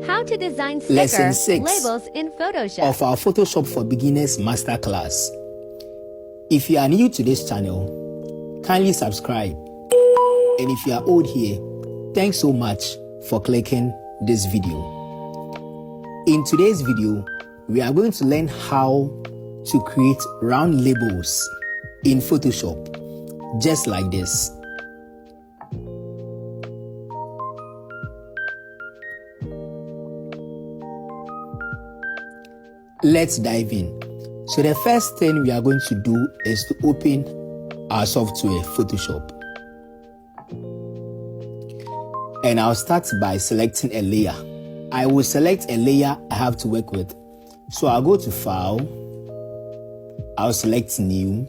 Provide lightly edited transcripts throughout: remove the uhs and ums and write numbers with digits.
How to design Lesson sticker 6 labels in Photoshop. of our Photoshop for Beginners Masterclass. If you are new to this channel, kindly subscribe. And if you are old here, thanks so much for clicking this video. In today's video, we are going to learn how to create round labels in Photoshop, just like this. Let's dive in. So the first thing we are going to do is to open our software, Photoshop. And I'll start by selecting a layer. I will select a layer I have to work with. So I'll go to File. I'll select New.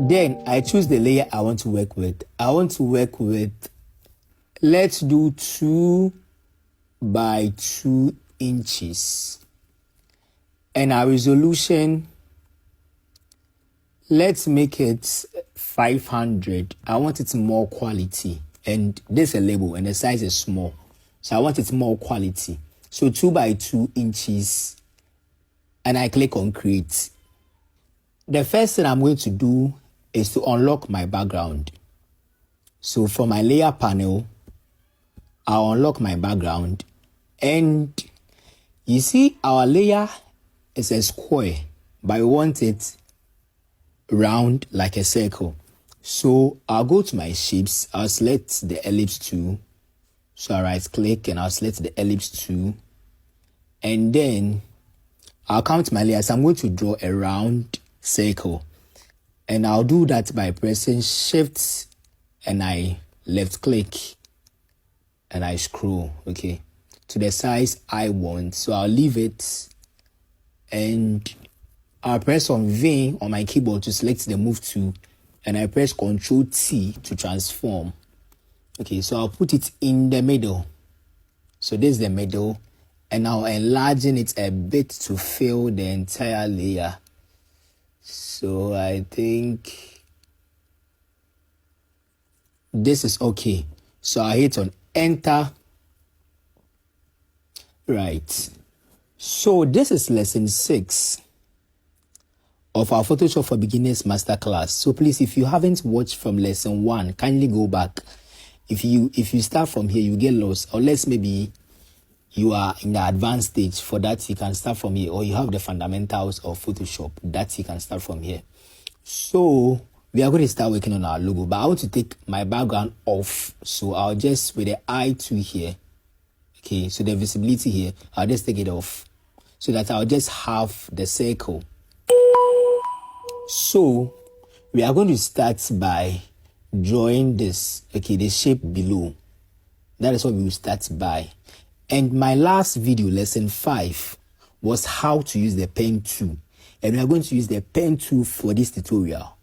Then I choose the layer I want to work with. I want to work with, let's do 2 by 2 inches. And our resolution, let's make it 500. I want it more quality. And this is a label and the size is small. So I want it more quality. So 2 by 2 inches. And I click on Create. The first thing I'm going to do is to unlock my background. So for my layer panel, I'll unlock my background. And you see our layer is a square, but I want it round like a circle. So I'll go to my shapes. I'll select the ellipse tool. So I right click and I'll select the ellipse tool. And then I'll come to my layers. I'm going to draw a round circle. And I'll do that by pressing Shift and I left click and I scroll, okay, to the size I want. So I'll leave it. And I'll press on V on my keyboard to select the move tool, and I press Ctrl T to transform. Okay, so I'll put it in the middle. So this is the middle, and I'll enlarge it a bit to fill the entire layer. So I think this is okay. So I hit on Enter. Right. So this is lesson 6 of our Photoshop for Beginners Masterclass. So please, if you haven't watched from lesson 1, kindly go back. If you start from here, you get lost. Unless maybe you are in the advanced stage. For that, you can start from here. Or you have the fundamentals of Photoshop. That you can start from here. So we are going to start working on our logo. But I want to take my background off. So I'll just, with the I2 here. Okay, so the visibility here, I'll just take it off so that I'll just have the circle. So we are going to start by drawing this, okay, the shape below. That is what we will start by. And my last video, lesson 5, was how to use the pen tool. And we are going to use the pen tool for this tutorial.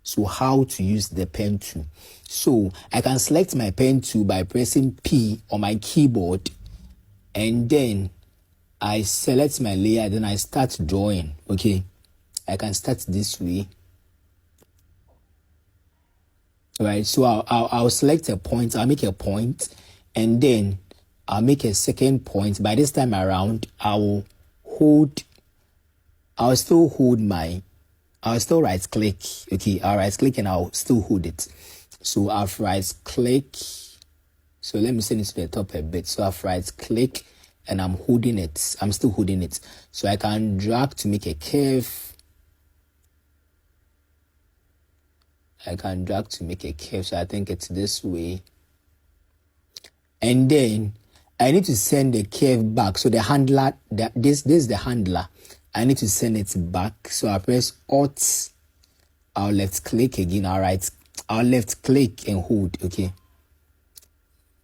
So how to use the pen tool. So I can select my pen tool by pressing P on my keyboard, and then I select my layer, then I start drawing. Okay, I can start this way. All right, so I'll select a point, I'll make a point, and then I'll make a second point. By this time around, I'll still right click. Okay, I'll right click and I'll still hold it. So I've right click. So let me send it to the top a bit. So I've right click and I'm holding it. I'm still holding it. So I can drag to make a curve. I can drag to make a curve. So I think it's this way. And then I need to send the curve back. So the handler, this is the handler. I need to send it back. So I press Alt. I'll left click again. I'll left click and hold. Okay.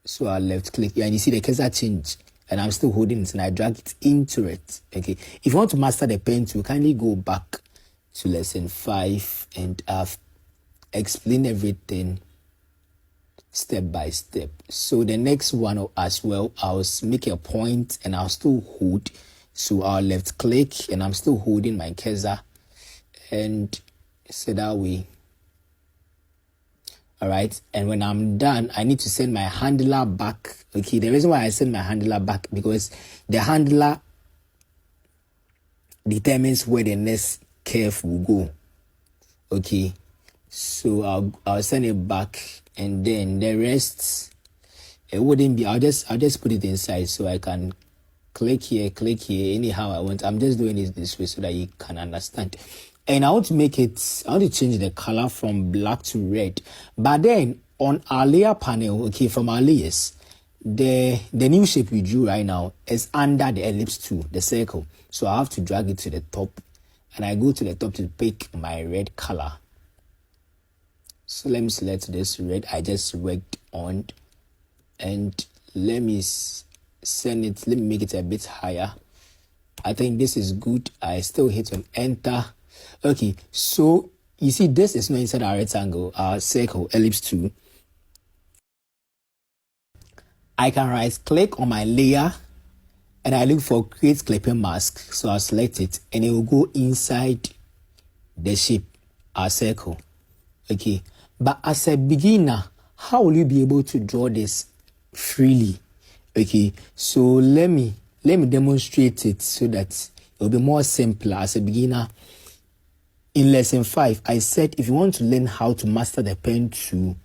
So I'll left click. Yeah, and you see the cursor change. And I'm still holding it and I drag it into it. Okay. If you want to master the pen tool, kindly go back to lesson 5 and I've explained everything step by step. So the next one as well, I'll make a point and I'll still hold. So I'll left click and I'm still holding my cursor, and so that way All right. And when I'm done, I need to send my handler back. Okay. The reason why I send my handler back, because the handler determines where the next curve will go. Okay. So I'll send it back, and then the rest, it wouldn't be, I'll just put it inside so I can click here anyhow I want. I'm just doing it this way so that you can understand. And I want to change the color from black to red. But then on our layer panel, okay, from our layers, the new shape we drew right now is under the ellipse tool, the circle. So I have to drag it to the top, and I go to the top to pick my red color. So let me select this red I just worked on, and let me make it a bit higher. I think this is good. I still hit on enter. Okay, so you see this is not inside our rectangle, our circle, ellipse tool. I can right click on my layer and I look for create clipping mask. So I'll select it and it will go inside the shape, our circle. Okay, but as a beginner, how will you be able to draw this freely? Okay, so let me demonstrate it so that it will be more simpler as a beginner. In lesson 5, I said if you want to learn how to master the pen tool,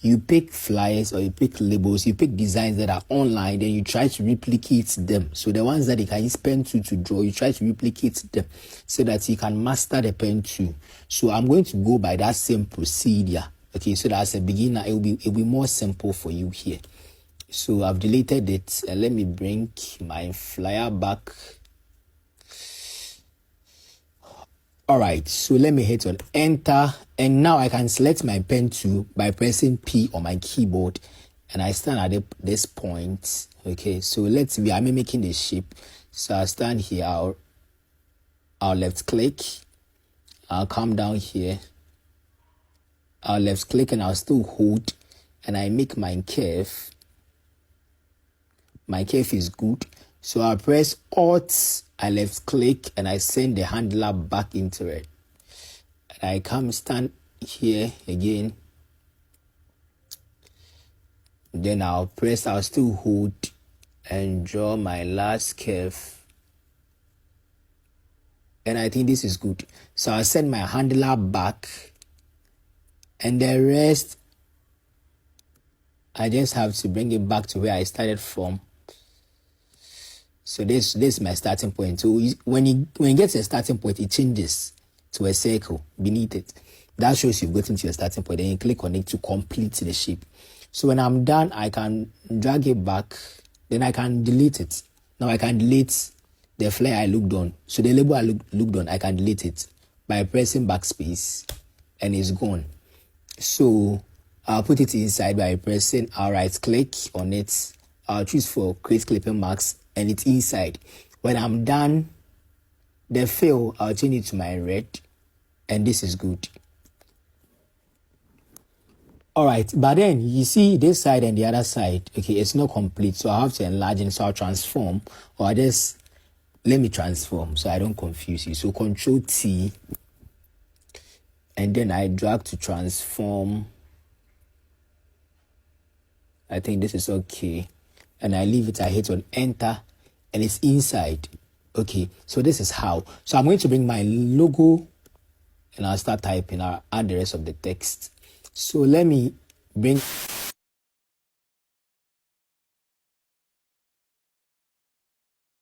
you pick flyers or you pick labels, you pick designs that are online, then you try to replicate them. So the ones that you can use pen tool to draw, you try to replicate them so that you can master the pen tool. So I'm going to go by that same procedure. Okay, so that as a beginner, it will be more simple for you here. So I've deleted it, and let me bring my flyer back. All right, so let me hit on enter, and now I can select my pen tool by pressing P on my keyboard, and I stand at this point. Okay, so let's be, I'm making the shape. So I stand here, I'll left click, I'll come down here, I'll left click, and I'll still hold, and I make my curve. My curve is good. So I press Alt, I left click, and I send the handler back into it. And I come stand here again. Then I'll still hold and draw my last curve. And I think this is good. So I'll send my handler back. And the rest, I just have to bring it back to where I started from. So this is my starting point. So when you get to a starting point, it changes to a circle beneath it. That shows you've gotten to your starting point. Then you click on it to complete the shape. So when I'm done, I can drag it back. Then I can delete it. Now I can delete the flyer I looked on. So the label I looked on, I can delete it by pressing backspace, and it's gone. So I'll put it inside by pressing, I'll right click on it. I'll choose for create clipping marks, and it's inside. When I'm done, the fill, I'll change it to my red, and this is good. All right, but then you see this side and the other side, okay, it's not complete, so I have to enlarge it. So I'll transform, or let me transform so I don't confuse you. So Control T, and then I drag to transform. I think this is okay. And I leave it, I hit on enter, and it's inside. Okay, so this is how. So I'm going to bring my logo, and I'll start typing. I'll add the rest of the text. So let me bring